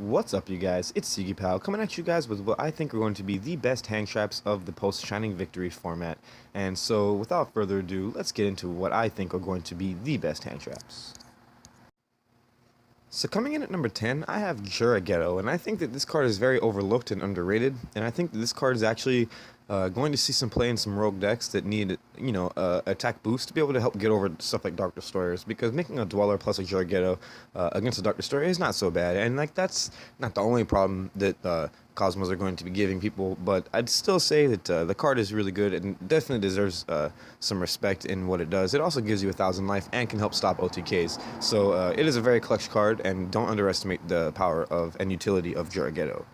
What's up, you guys? It's Yugioh coming at you guys with what I think are going to be the best hand traps of the post-Shining Victory format. And so, without further ado, let's get into what I think are going to be the best hand traps. So coming in at number 10, I have Yugioh, and I think that this card is very overlooked and underrated, and I think that this card is actually going to see some play in some rogue decks that need, attack boost to be able to help get over stuff like Dark Destroyers, because making a Dweller plus a Yugioh against a Dark Destroyer is not so bad, and like that's not the only problem that Cosmos are going to be giving people, but I'd still say that the card is really good and definitely deserves some respect in what it does. It also gives you 1,000 life and can help stop OTKs, so it is a very clutch card, and don't underestimate the power of and utility of Yugioh.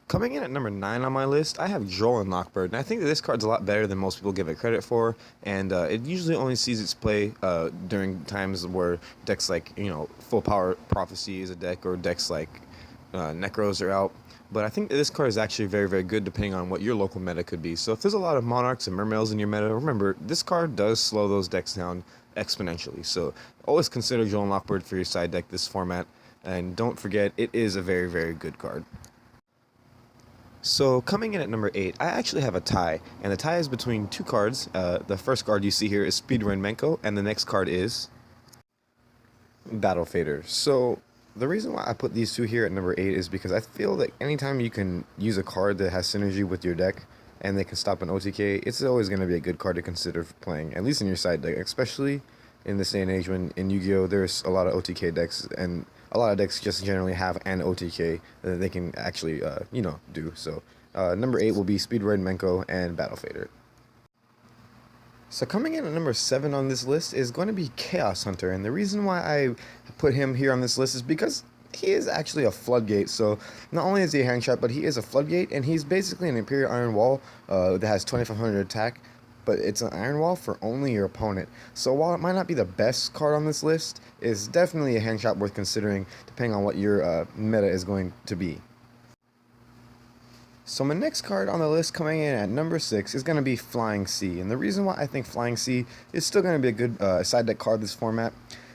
Coming in at number 9 on my list, I have Joel and Lockbird, and I think that this card's a lot better than most people give it credit for, and it usually only sees its play during times where decks like, Full Power Prophecy is a deck, or decks like Necros are out. But I think that this card is actually very, very good depending on what your local meta could be. So if there's a lot of Monarchs and Mermails in your meta, remember, this card does slow those decks down exponentially. So always consider Joel and Lockbird for your side deck this format, and don't forget, it is a very, very good card. So coming in at number 8, I actually have a tie, and the tie is between two cards. The first card you see here is Speedrun Menko, and the next card is Battle Fader. So the reason why I put these two here at number 8 is because I feel that anytime you can use a card that has synergy with your deck, and they can stop an OTK, it's always going to be a good card to consider for playing, at least in your side deck, especially in this day and age when in Yu-Gi-Oh! There's a lot of OTK decks, and a lot of decks just generally have an OTK that they can actually, do. So, number 8 will be Speedrun Menko and Battle Fader. So coming in at number 7 on this list is going to be Chaos Hunter, and the reason why I put him here on this list is because he is actually a floodgate. So not only is he a hand trap, but he is a floodgate, and he's basically an Imperial Iron Wall that has 2500 attack, but it's an Iron Wall for only your opponent. So while it might not be the best card on this list, it's definitely a hand trap worth considering depending on what your meta is going to be. So my next card on the list coming in at number 6 is going to be Flying Sea, and the reason why I think Flying Sea is still going to be a good side deck card this format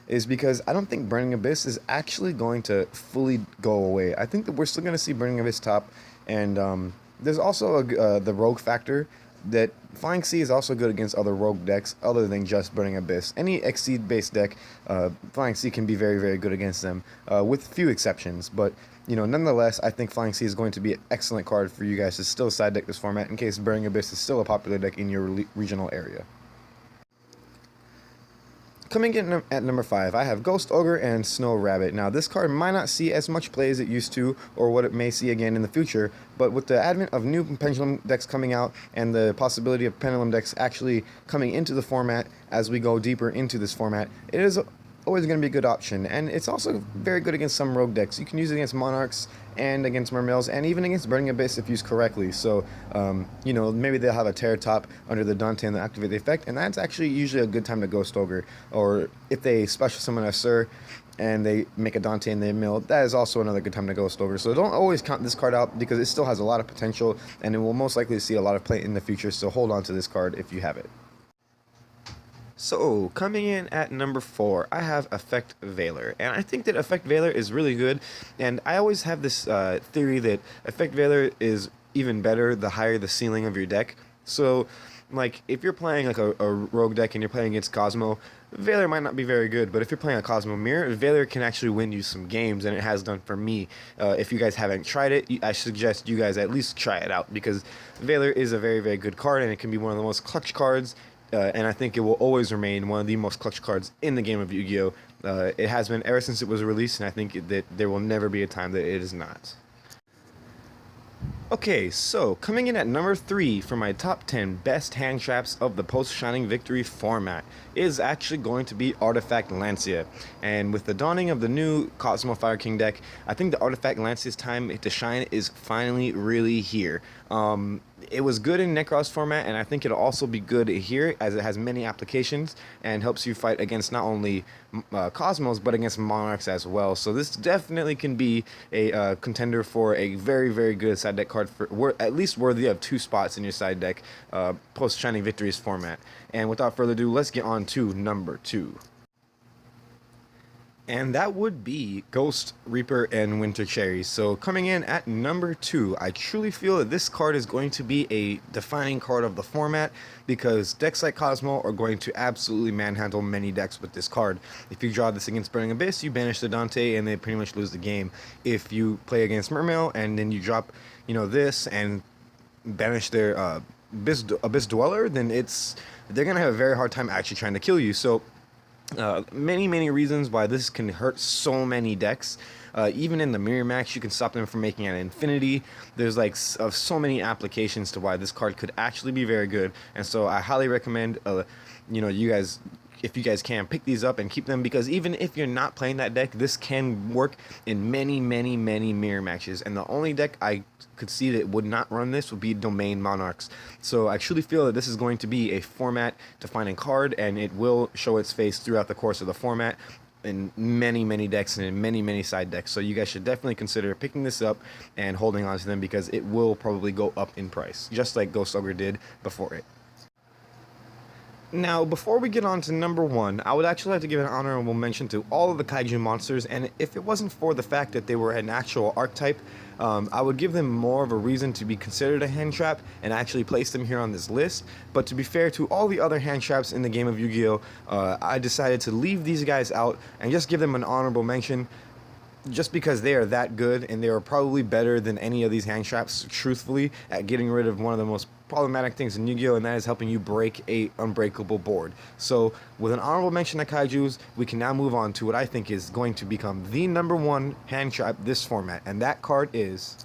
is because I don't think Burning Abyss is actually going to fully go away. I think that we're still going to see Burning Abyss top, and there's also the rogue factor that Flying Sea is also good against other rogue decks other than just Burning Abyss. Any Exceed based deck, Flying Sea can be very, very good against them, with few exceptions. But, nonetheless, I think Flying Sea is going to be an excellent card for you guys to still side deck this format in case Burning Abyss is still a popular deck in your regional area. Coming in at number 5, I have Ghost Ogre and Snow Rabbit. Now, this card might not see as much play as it used to, or what it may see again in the future, but with the advent of new Pendulum decks coming out, and the possibility of Pendulum decks actually coming into the format as we go deeper into this format, it is always going to be a good option, and it's also very good against some rogue decks. You can use it against Monarchs and against Mermails, and even against Burning Abyss if used correctly. So, maybe they'll have a Terror Top under the Dante and they'll activate the effect, and that's actually usually a good time to Ghost Ogre. Or if they special summon a Sir and they make a Dante and they mill, that is also another good time to Ghost Ogre. So don't always count this card out because it still has a lot of potential, and it will most likely see a lot of play in the future, so hold on to this card if you have it. So, coming in at number 4, I have Effect Veiler, and I think that Effect Veiler is really good, and I always have this theory that Effect Veiler is even better the higher the ceiling of your deck. So, like, if you're playing like a rogue deck and you're playing against Cosmo, Veiler might not be very good, but if you're playing a Cosmo Mirror, Veiler can actually win you some games, and it has done for me. If you guys haven't tried it, I suggest you guys at least try it out, because Veiler is a very, very good card, and it can be one of the most clutch cards. And I think it will always remain one of the most clutch cards in the game of Yu-Gi-Oh! It has been ever since it was released, and I think that there will never be a time that it is not. Okay, so coming in at number 3 for my top 10 best hand traps of the post-Shining Victory format is actually going to be Artifact Lancia. And with the dawning of the new Cosmo Fire King deck, I think the Artifact Lancia's time to shine is finally really here. It was good in Necros format, and I think it'll also be good here as it has many applications and helps you fight against not only Cosmos but against Monarchs as well. So this definitely can be a contender for a very, very good side deck card, for at least worthy of 2 spots in your side deck post Shining Victories format. And without further ado, let's get on to number 2. And that would be Ghost Reaper and Winter Cherry. So coming in at number 2, I truly feel that this card is going to be a defining card of the format because decks like Cosmo are going to absolutely manhandle many decks with this card. If you draw this against Burning Abyss, you banish the Dante and they pretty much lose the game. If you play against Mermail and then you drop, this and banish their Abyss Dweller, then they're gonna have a very hard time actually trying to kill you. So many reasons why this can hurt so many decks. Even in the mirror match, you can stop them from making an infinity. There's like so many applications to why this card could actually be very good, and so I highly recommend you guys, if you guys can, pick these up and keep them, because even if you're not playing that deck, this can work in many mirror matches. And the only deck I could see that would not run this would be Domain Monarchs. So I truly feel that this is going to be a format defining card, and it will show its face throughout the course of the format in many decks and in many side decks. So you guys should definitely consider picking this up and holding on to them, because it will probably go up in price, just like Ghost Ogre did before it. Now, before we get on to number 1, I would actually like to give an honorable mention to all of the kaiju monsters, and if it wasn't for the fact that they were an actual archetype, I would give them more of a reason to be considered a hand trap and actually place them here on this list. But to be fair to all the other hand traps in the game of Yu-Gi-Oh, I decided to leave these guys out and just give them an honorable mention, just because they are that good, and they are probably better than any of these hand traps, truthfully, at getting rid of one of the most problematic things in Yu-Gi-Oh, and that is helping you break a unbreakable board. So with an honorable mention to kaijus, we can now move on to what I think is going to become the number 1 hand trap this format, and that card is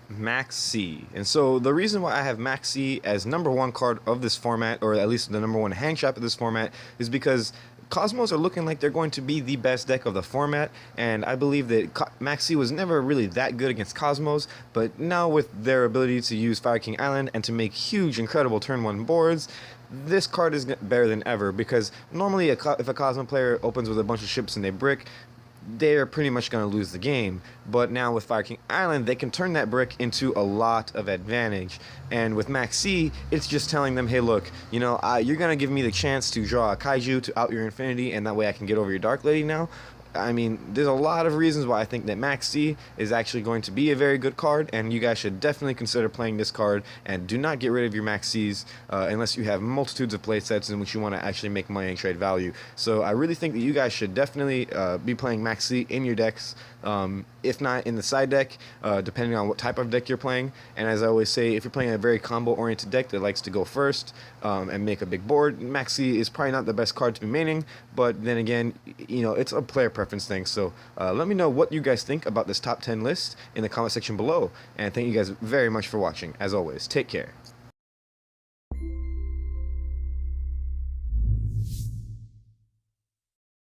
Max C. And so the reason why I have Max C as number 1 card of this format, or at least the number 1 hand trap of this format, is because Cosmos are looking like they're going to be the best deck of the format, and I believe that Max C was never really that good against Cosmos, but now with their ability to use Fire King Island and to make huge, incredible turn 1 boards, this card is better than ever, because normally if a Cosmo player opens with a bunch of ships and they brick, they're pretty much going to lose the game. But now with Fire King Island, they can turn that brick into a lot of advantage. And with Max C, it's just telling them, hey, look, you're going to give me the chance to draw a kaiju to out your infinity, and that way I can get over your Dark Lady now. I mean, there's a lot of reasons why I think that Max C is actually going to be a very good card, and you guys should definitely consider playing this card, and do not get rid of your Max Cs unless you have multitudes of playsets in which you want to actually make money and trade value. So I really think that you guys should definitely be playing Max C in your decks, if not in the side deck, depending on what type of deck you're playing. And as I always say, if you're playing a very combo-oriented deck that likes to go first and make a big board, Max C is probably not the best card to be maining, but then again, it's a player preference thing. So let me know what you guys think about this top 10 list in the comment section below, and thank you guys very much for watching. As always, take care.